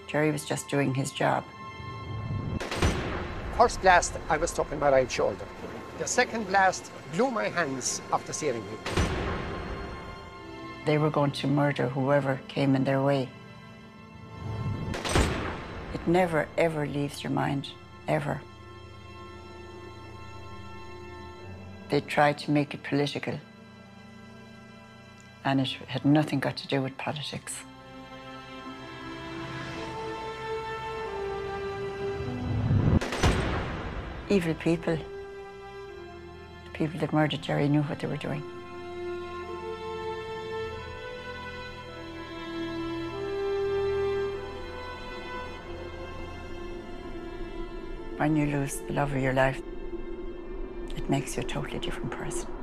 Jerry was just doing his job. First blast, I was stuck in my right shoulder. The second blast blew my hands off the steering wheel. They were going to murder whoever came in their way. It never, ever leaves your mind, ever. They tried to make it political, and it had nothing got to do with politics. Evil people, the people that murdered Jerry, knew what they were doing. When you lose the love of your life, it makes you a totally different person.